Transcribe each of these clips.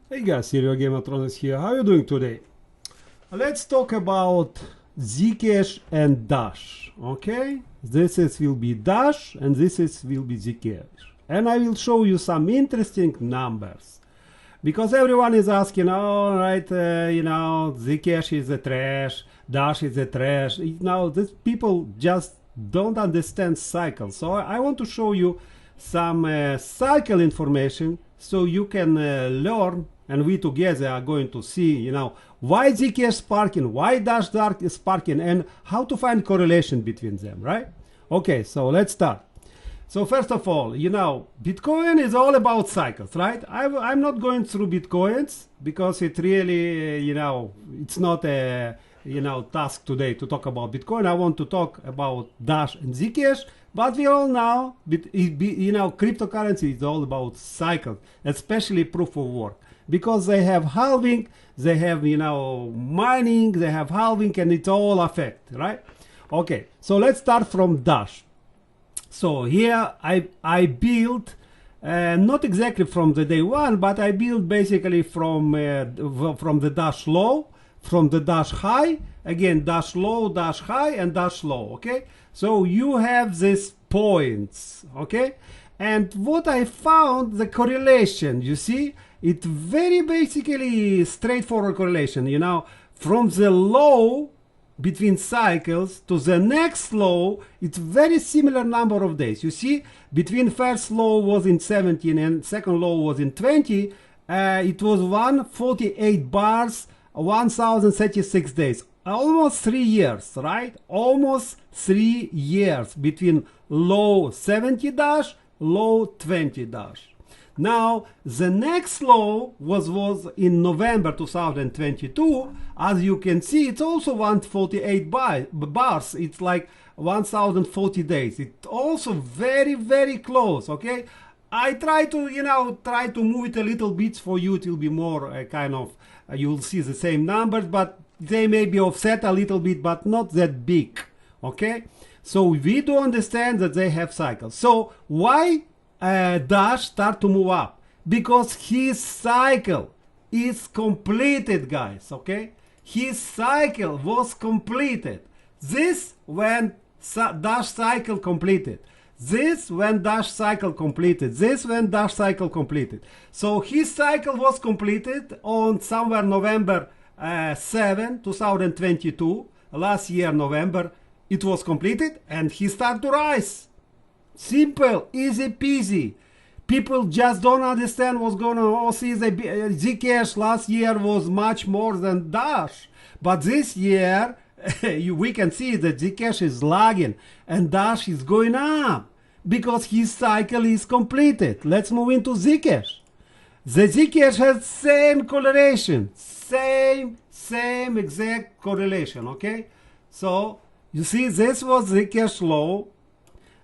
Hey guys, Serial Gameatronics here. How are you doing today? Let's talk about ZCASH and Dash. Okay, will be Dash and will be ZCASH, and I will show you some interesting numbers because everyone is asking, all right, ZCASH is a trash, Dash is a trash. Now, these people just don't understand cycles, so I want to show you some cycle information so you can learn, and we together are going to see, why ZCASH sparking, why Dash Dark is sparking, and how to find correlation between them, right? Okay, so let's start. So first of all, Bitcoin is all about cycles, right? I'm not going through Bitcoins because it really, it's not a, task today to talk about Bitcoin. I want to talk about Dash and ZCASH, but we all know, cryptocurrency is all about cycles, especially proof of work, because they have halving, they have, mining, they have halving, and it all affect, right? Okay, so let's start from Dash. So here I built, not exactly from the day one, but I built basically from the Dash low, from the Dash high, again Dash low, Dash high, and Dash low. Okay, so you have these points. Okay, and what I found, the correlation, you see, it's very basically straightforward correlation. From the low between cycles to the next low, it's very similar number of days. You see, between first low was in 17 and second low was in 20, it was 148 bars, 1036 days, almost 3 years, right? Almost 3 years between low 70 dash, low 20 dash. Now, the next low was in November 2022. As you can see, it's also 148 bars. It's like 1040 days. It's also very, very close, okay? I try to move it a little bit for you. It will be more you'll see the same numbers, but they may be offset a little bit, but not that big, okay? So we do understand that they have cycles. So why Dash start to move up? Because his cycle is completed, guys, okay? His cycle was completed. This when Dash cycle completed. This when Dash cycle completed. This when Dash cycle completed. So his cycle was completed on somewhere November 7, 2022. Last year, November, it was completed, and he started to rise. Simple, easy peasy. People just don't understand what's going on. Oh, see, the ZCASH last year was much more than Dash. But this year, we can see that ZCASH is lagging and Dash is going up because his cycle is completed. Let's move into ZCASH. The ZCASH has same correlation. Same exact correlation, okay? So, you see, this was ZCASH low.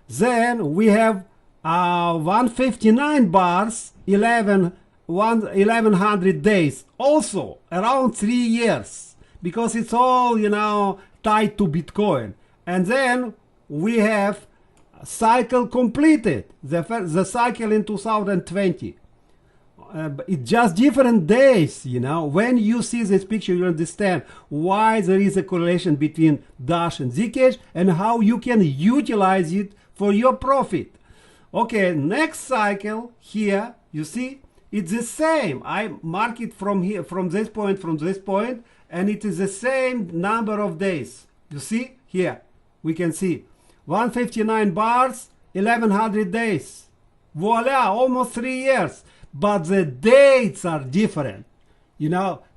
Then we have 159 bars, 1100 days, also around 3 years, because it's all, tied to Bitcoin. And then we have cycle completed, the cycle in 2020. It's just different days, When you see this picture, you understand why there is a correlation between Dash and ZCASH and how you can utilize it for your profit. Okay, next cycle here, you see, it's the same. I mark it from here, from this point, and it is the same number of days. You see, here, we can see 159 bars, 1100 days. Voila, almost 3 years. But the dates are different.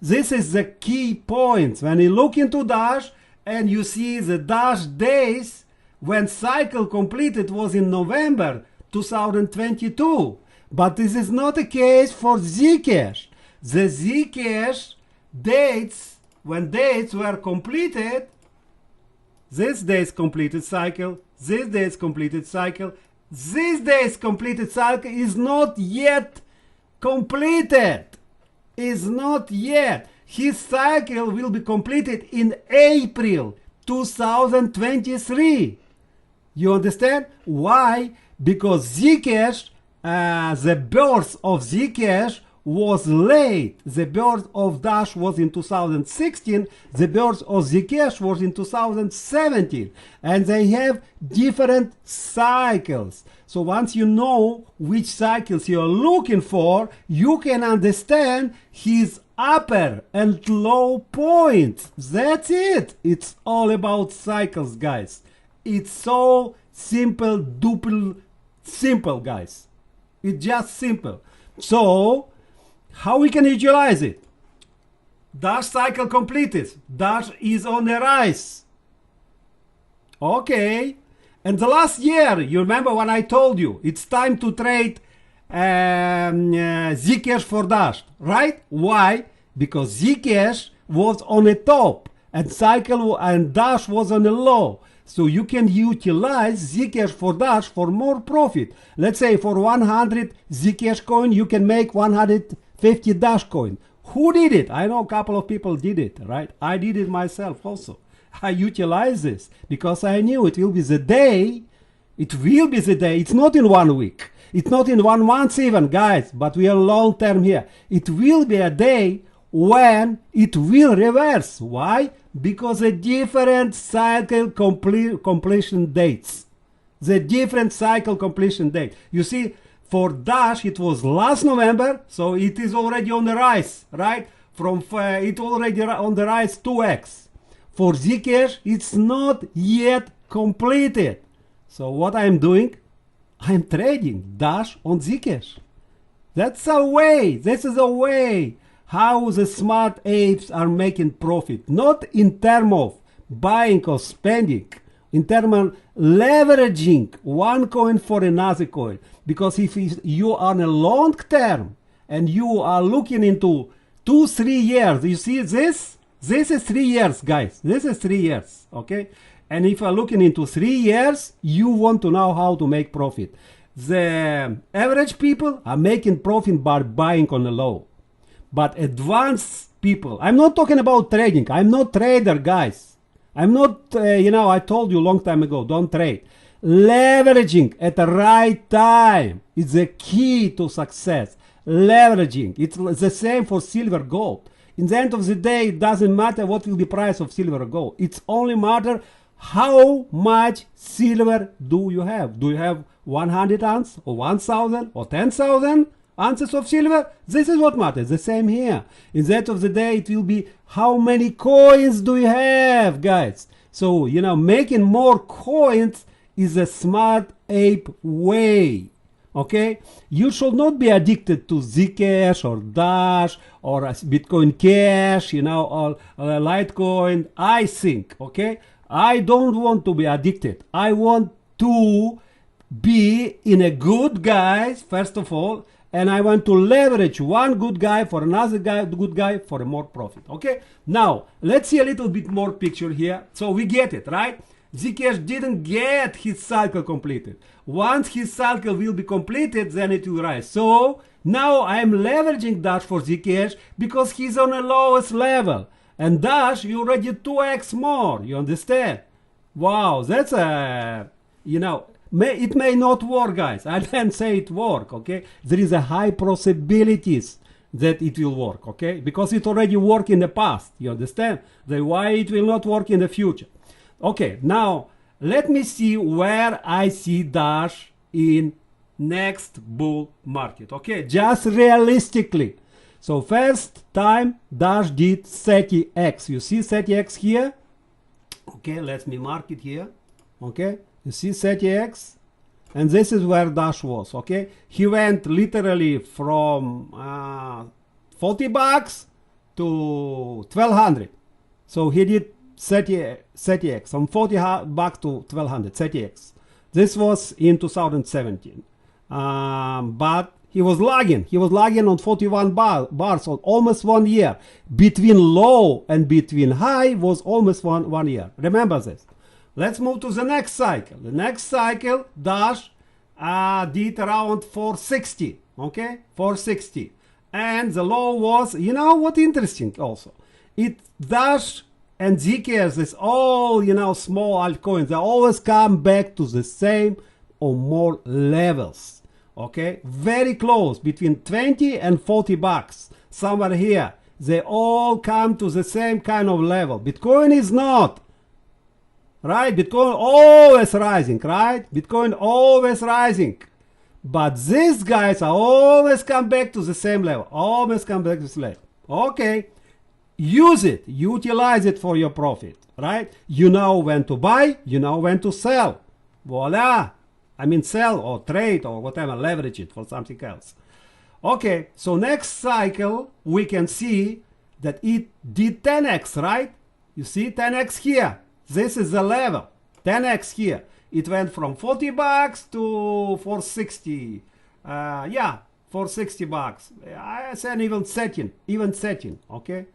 This is the key points. When you look into Dash and you see the Dash days, when cycle completed was in November 2022. But this is not the case for ZCASH. The ZCASH dates, when dates were completed, this day's completed cycle, this day's completed cycle, this day's completed cycle is not yet completed. Is not yet. His cycle will be completed in April 2023. You understand? Why? Because ZCASH, the birth of ZCASH was late. The birth of Dash was in 2016. The birth of ZCASH was in 2017. And they have different cycles. So once you know which cycles you're looking for, you can understand his upper and low points. That's it. It's all about cycles, guys. It's so simple, duper simple, guys. It's just simple. So how we can utilize it? Dash cycle completed. Dash is on the rise. Okay. And the last year, you remember when I told you it's time to trade ZCASH for Dash, right? Why? Because ZCASH was on the top and cycle and Dash was on the low. So you can utilize ZCASH for Dash for more profit. Let's say for 100 ZCASH coin, you can make 150 Dash coin. Who did it? I know a couple of people did it, right? I did it myself also. I utilize this because I knew it will be the day. It will be the day. It's not in 1 week. It's not in 1 month even, guys, but we are long term here. It will be a day when it will reverse. Why? Because the different cycle completion dates. The different cycle completion date. You see, for Dash, it was last November, so it is already on the rise, right? From it already on the rise 2x. For ZCASH, it's not yet completed. So what I'm doing, I'm trading Dash on ZCASH. That's a way. This is a way how the smart apes are making profit. Not in terms of buying or spending, in terms of leveraging one coin for another coin. Because if you are on a long term and you are looking into 2-3 years, you see this? This is 3 years, guys. This is 3 years, okay? And if you're looking into 3 years, you want to know how to make profit. The average people are making profit by buying on the low. But advanced people, I'm not talking about trading. I'm not trader, guys. I'm not, I told you a long time ago, don't trade. Leveraging at the right time is the key to success. Leveraging. It's the same for silver, gold. In the end of the day, it doesn't matter what will be price of silver or gold. It's only matter how much silver do you have. Do you have 100 ounces or 1,000 or 10,000 ounces of silver? This is what matters. The same here. In the end of the day, it will be how many coins do you have, guys. So, making more coins is a smart ape way. Okay, you should not be addicted to ZCASH or Dash or Bitcoin Cash, or Litecoin. I think, okay, I don't want to be addicted. I want to be in a good guys, first of all, and I want to leverage one good guy for another good guy for a more profit. Okay, now let's see a little bit more picture here. So we get it, right? ZCASH didn't get his cycle completed. Once his cycle will be completed, then it will rise. So now I'm leveraging Dash for ZCASH because he's on the lowest level. And Dash, you already 2x more. You understand? Wow, that's a, it may not work, guys. I didn't say it work, okay? There is a high possibilities that it will work, okay? Because it already worked in the past. You understand? Why it will not work in the future. Okay, now let me see where I see Dash in next bull market. Okay, just realistically. So first time Dash did 30x. You see 30x here? Okay, let me mark it here. Okay, you see 30x? And this is where Dash was. Okay, he went literally from $40 to 1,200. So he did 30x, from $40 to 1,200, 30x. This was in 2017. But he was lagging. He was lagging on 41 bars on almost 1 year. Between low and between high was almost one year. Remember this. Let's move to the next cycle. The next cycle, Dash did around 460. Okay, 460. And the low was, what interesting also. Dash and ZCASH is all, small altcoins. They always come back to the same or more levels. okay? Very close, between 20 and 40 bucks, somewhere here. They all come to the same kind of level. Bitcoin is not, right? Bitcoin always rising, right? Bitcoin always rising. But these guys are always come back to the same level, always come back to the same level. Okay, use it, utilize it for your profit, right? You know when to buy, you know when to sell. Voila. I mean, sell or trade or whatever, leverage it for something else. Okay, so next cycle, we can see that it did 10x, right? You see 10x here. This is the level, 10x here. It went from 40 bucks to 460. Yeah, 460 bucks. I said even 13, okay?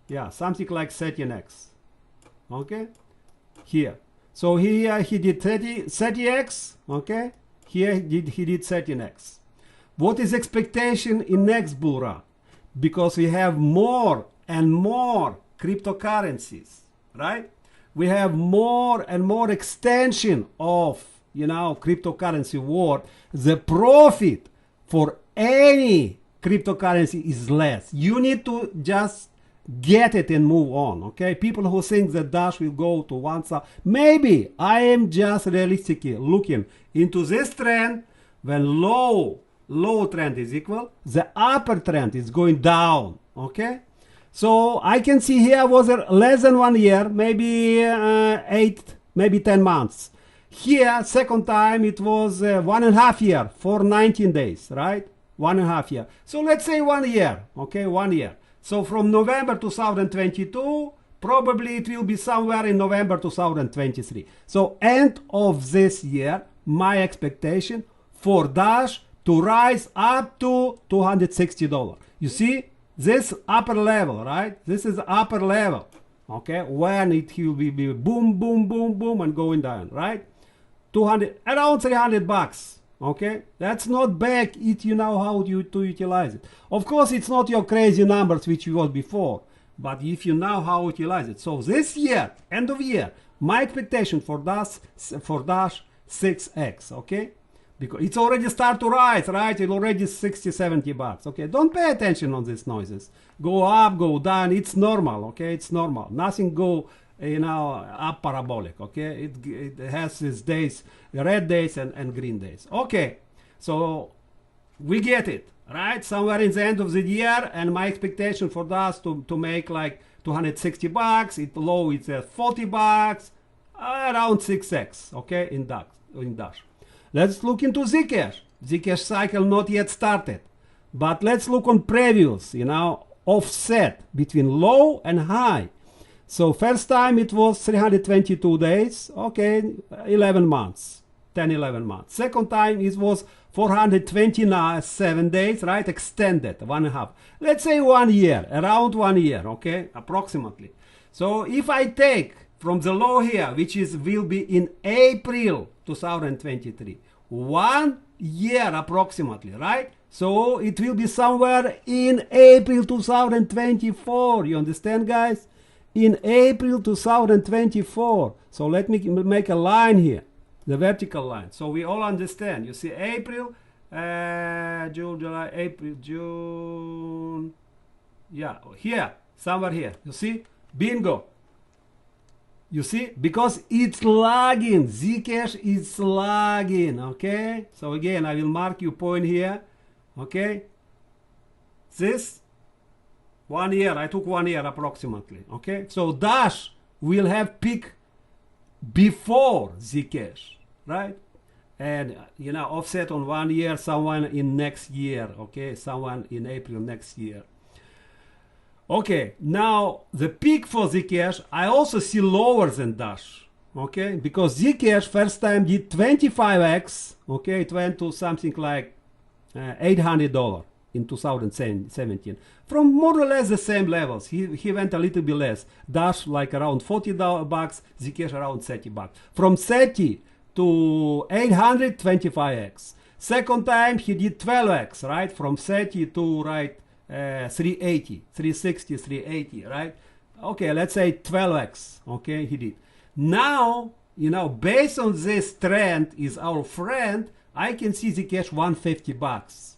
Yeah, something like 13x, okay? Here. So here he did 30x, okay? Here he did 13x. What is expectation in next bull run? Because we have more and more cryptocurrencies, right? We have more and more extension of, cryptocurrency world. The profit for any cryptocurrency is less. You need to just get it and move on, okay? People who think that Dash will go to 1,000, maybe. I am just realistically looking into this trend. When low trend is equal, the upper trend is going down, okay? So I can see here was less than 1 year, maybe 8, maybe 10 months. Here, second time, it was 1.5 year for 19 days, right? 1.5 year. So let's say 1 year, okay, 1 year. So from November 2022, probably it will be somewhere in November 2023. So end of this year, my expectation for Dash to rise up to $260. You see? This upper level, right? This is upper level, okay? When it will be boom, boom, boom, boom, and going down, right? 200, around 300 bucks, okay? That's not bad if you know how to utilize it. Of course, it's not your crazy numbers which you was before, but if you know how to utilize it. So this year, end of year, my expectation for Dash 6x, okay? Because it's already start to rise, right? It's already 60, 70 bucks. Okay, don't pay attention on these noises. Go up, go down. It's normal. Okay, it's normal. Nothing go, up parabolic. Okay, it has its days, red days and green days. Okay, so we get it, right? Somewhere in the end of the year, and my expectation for us to make like 260 bucks. It low, it's at 40 bucks, around 6x. Okay, in Dash. Let's look into ZCASH. ZCASH cycle not yet started. But let's look on previous, offset between low and high. So first time it was 322 days. Okay, 11 months. 10, 11 months. Second time it was 427 days, right? Extended, 1.5. Let's say 1 year, around 1 year, okay? Approximately. So if I take from the low here, which will be in April 2023, 1 year approximately, right? So it will be somewhere in April 2024. You understand, guys? In April 2024. So let me make a line here, the vertical line, so we all understand. You see April, June, July, April, June. Yeah, here, somewhere here. You see? Bingo. You see, because it's lagging, ZCASH is lagging, okay? So again, I will mark you point here, okay? This, 1 year, I took 1 year approximately, okay? So Dash will have peak before ZCASH, right? And, offset on 1 year, someone in next year, okay? Someone in April next year. Okay, now the peak for ZCASH, I also see lower than Dash, okay? Because ZCASH first time did 25x, okay? It went to something like $800 in 2017. From more or less the same levels. He went a little bit less. Dash like around 40 bucks, ZCASH around 30 bucks. From 30 to 800, 25x. Second time he did 12x, right? From 30 to, right, 380, 360, 380, right? Okay, let's say 12x, okay, he did. Now, based on this trend is our friend, I can see ZCASH 150 bucks.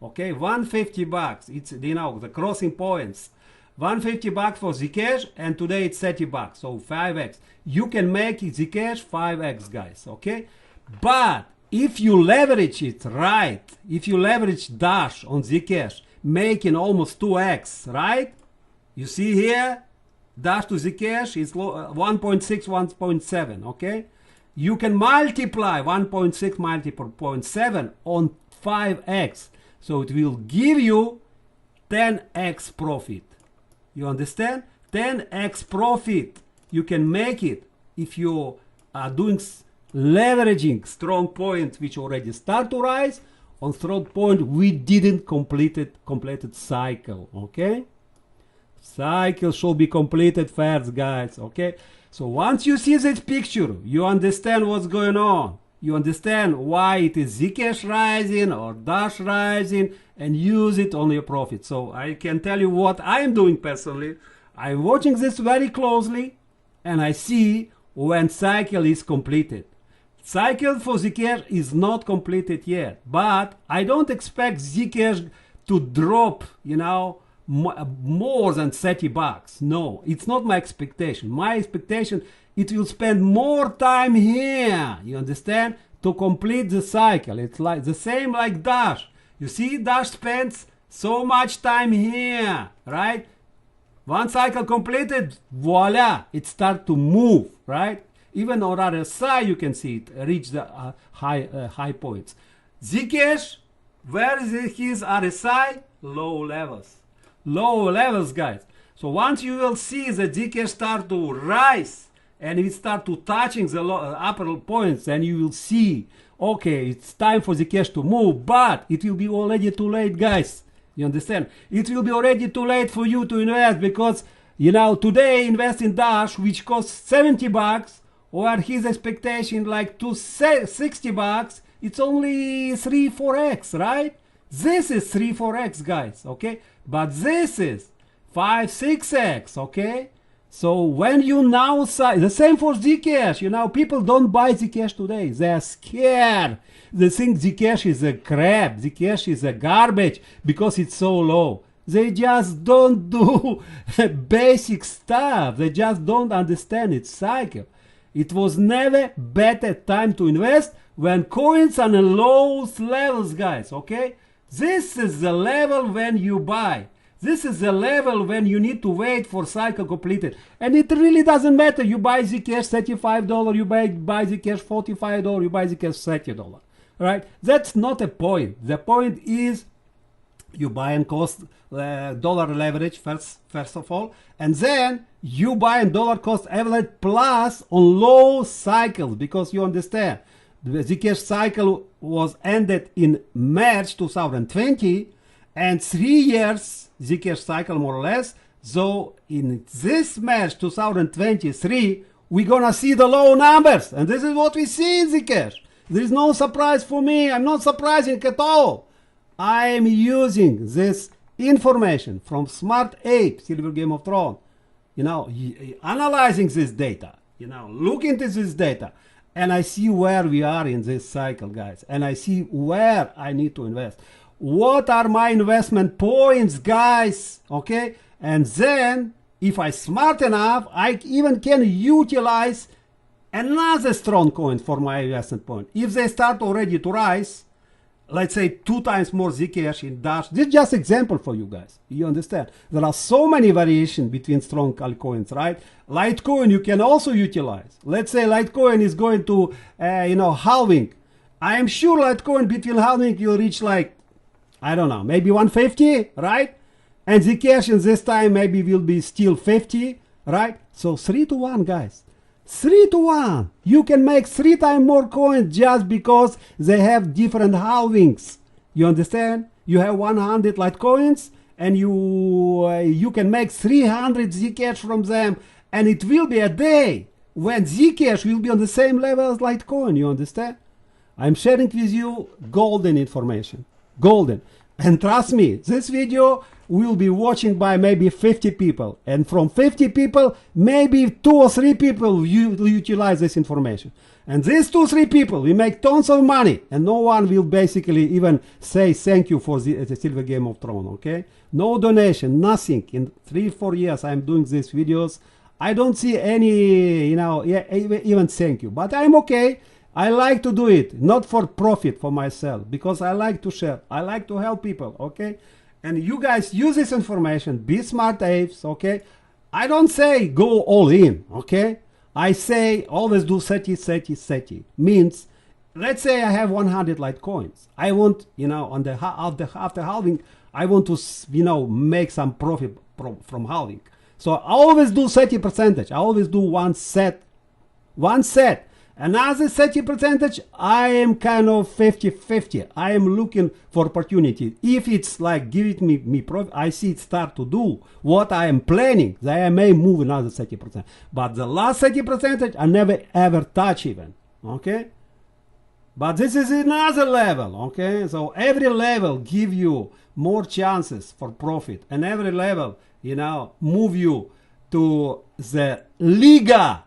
Okay, 150 bucks. It's, you know, the crossing points. 150 bucks for ZCASH, and today it's 30 bucks, so 5x. You can make ZCASH 5x, guys, okay? But if you leverage it right, if you leverage Dash on ZCASH, making almost 2x, right? You see here, Dash to ZCASH is 1.6, 1.7, okay? You can multiply 1.6 multiple 0.7 on 5x, so it will give you 10x profit. You understand? 10x profit. You can make it if you are doing leveraging strong point which already start to rise on strong point we didn't completed cycle. Okay, cycle should be completed first, guys. Okay, so once you see this picture, you understand what's going on. You understand why it is ZCASH rising or Dash rising, and use it on your profit. So I can tell you what I'm doing personally. I'm watching this very closely, and I see when cycle is completed. Cycle for ZCASH is not completed yet, but I don't expect ZCASH to drop, you know, more than 30 bucks. No, it's not my expectation. My expectation, it will spend more time here, you understand, to complete the cycle. It's like the same like Dash. You see, Dash spends so much time here, right? One cycle completed, voila, it starts to move, right? Even on RSI, you can see it reach the high points. ZCASH, where is his RSI? Low levels. Low levels, guys. So once you will see the ZCASH start to rise and it start to touching the upper points, then you will see, okay, it's time for ZCASH to move, but it will be already too late, guys. You understand? It will be already too late for you to invest because, you know, today invest in Dash, which costs 70 bucks, or his expectation like 60 bucks, it's only 3-4x, right? This is 3-4x, guys, okay? But this is 5-6x, okay? So when you now say, the same for ZCASH, you know, people don't buy ZCASH today. They're scared. They think ZCASH is a crap. ZCASH is a garbage because it's so low. They just don't do basic stuff. They just don't understand its cycle. It was never better time to invest when coins are on low levels, guys, okay? This is the level when you buy. This is the level when you need to wait for cycle completed. And it really doesn't matter. You buy ZCASH $35, you buy ZCASH $45, you buy ZCASH $30. Right? That's not a point. The point is you buy and cost dollar leverage first of all, and then you buy and dollar cost average plus on low cycles, because you understand the ZCASH cycle was ended in March 2020, and 3 years ZCASH cycle more or less. So in this March 2023 we're gonna see the low numbers, and this is what we see in ZCASH. There is no surprise for me. I'm not surprising at all. I am using this information from Smart Ape, Silver Game of Thrones, you know, analyzing this data, you know, looking into this data, and I see where we are in this cycle, guys, and I see where I need to invest. What are my investment points, guys? Okay, and then if I'm smart enough, I even can utilize another strong coin for my investment point. If they start already to rise, let's say 2 times more ZCASH in Dash. This is just example for you guys. You understand? There are so many variations between strong altcoins, right? Litecoin you can also utilize. Let's say Litecoin is going to, you know, halving. I am sure Litecoin between halving you'll reach like, I don't know, maybe 150, right? And ZCASH in this time maybe will be still 50, right? So 3-to-1, guys. 3-to-1. You can make 3 times more coins just because they have different halvings. You understand? You have 100 Litecoins and you can make 300 ZCASH from them, and it will be a day when ZCASH will be on the same level as Litecoin. You understand? I'm sharing with you golden information. Golden. And trust me, this video will be watching by maybe 50 people. And from 50 people, maybe 2 or 3 people will utilize this information. And these 2 or 3 people will make tons of money. And no one will basically even say thank you for the Silver Game of Thrones, okay? No donation, nothing. In 3-4 years I'm doing these videos. I don't see any, even thank you. But I'm okay. I like to do it, not for profit for myself, because I like to share. I like to help people, okay? And you guys use this information, be smart apes, okay? I don't say go all in, okay? I say always do 30, 30, 30. Means, let's say I have 100 Litecoins. I want, on the after halving, I want to, make some profit from halving. So I always do 30%. I always do one set. Another 30%, I am kind of 50-50. I am looking for opportunity. If it's like giving me profit, I see it start to do what I am planning, then I may move another 30%. But the last 30%, I never ever touch even, okay? But this is another level, okay? So every level give you more chances for profit, and every level, move you to the Liga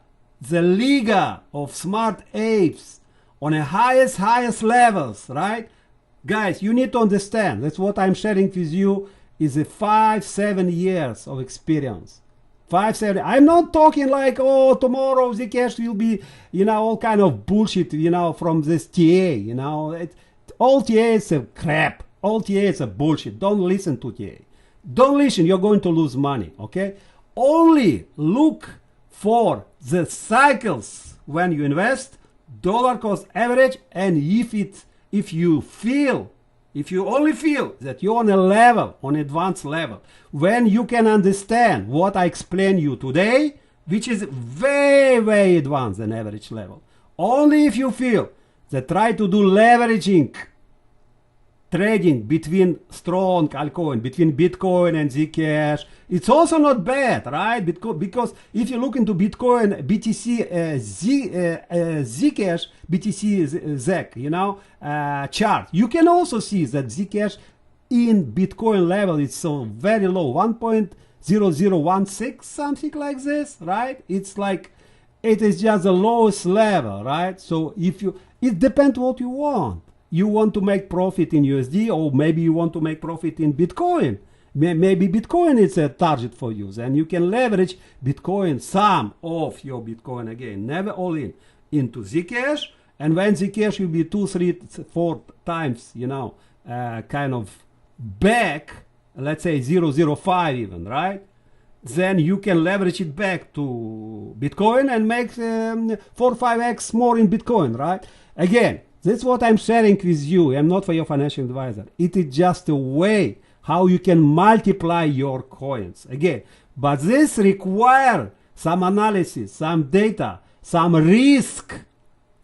of smart apes on the highest levels, right? Guys, you need to understand, that's what I'm sharing with you, is a 5-7 years of experience. 5-7, I'm not talking like, oh, tomorrow ZCASH will be, all kind of bullshit, from this TA, all TA is a crap. All TA is a bullshit. Don't listen to TA. Don't listen, you're going to lose money, okay? Only look for the cycles when you invest, dollar cost average, and if you only feel that you're on a level, on advanced level, when you can understand what I explained you today, which is very advanced than average level. Only if you feel that try to do leveraging trading between strong altcoin, between Bitcoin and ZCASH, it's also not bad, right? Because if you look into Bitcoin, BTC, ZCASH, BTC, ZEC, chart, you can also see that ZCASH in Bitcoin level is so very low, 1.0016, something like this, right? It's like, it is just the lowest level, right? So it depends what you want. You want to make profit in USD, or maybe you want to make profit in Bitcoin. Maybe Bitcoin is a target for you, and you can leverage Bitcoin, some of your Bitcoin again, never all in, into ZCASH. And when ZCASH will be 2, 3, 4 times, kind of back, let's say 0.05 even, right? Then you can leverage it back to Bitcoin and make 4-5x more in Bitcoin, right? Again, that's what I'm sharing with you. I'm not for your financial advisor. It is just a way how you can multiply your coins. Again, but this requires some analysis, some data, some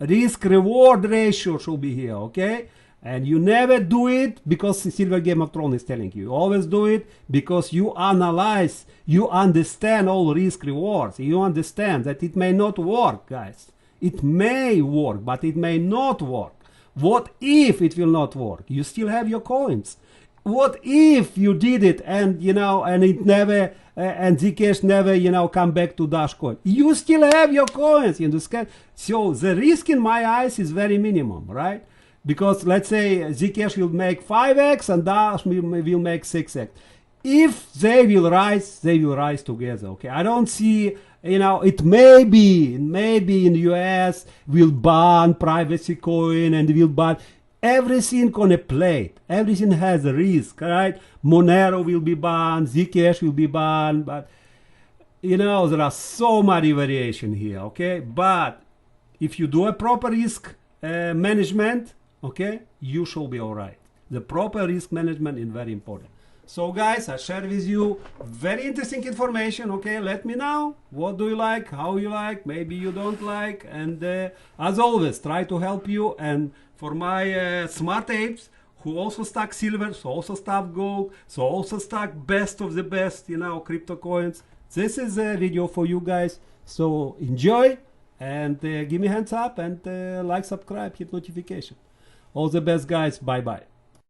risk-reward ratio should be here, okay? And you never do it because the Silver Game of Thrones is telling you. You always do it because you analyze, you understand all risk rewards. You understand that it may not work, guys. It may work, but it may not work. What if it will not work? You still have your coins. What if you did it and, and it never, and ZCASH never, come back to Dashcoin? You still have your coins, you understand? So the risk in my eyes is very minimum, right? Because let's say ZCASH will make 5x and Dash will make 6x. If they will rise together, okay? I don't see, it may be in the US will ban privacy coin and will ban everything on a plate. Everything has a risk, right? Monero will be banned, ZCASH will be banned, but there are so many variation here, okay? But if you do a proper risk management, okay, you shall be all right. The proper risk management is very important. So guys, I share with you very interesting information, okay? Let me know what do you like, how you like, maybe you don't like, and as always, try to help you. And for my smart apes who also stack silver, so also stack gold, so also stack best of the best, crypto coins, this is a video for you guys. So enjoy and give me hands up and like, subscribe, hit notification. All the best, guys. Bye bye.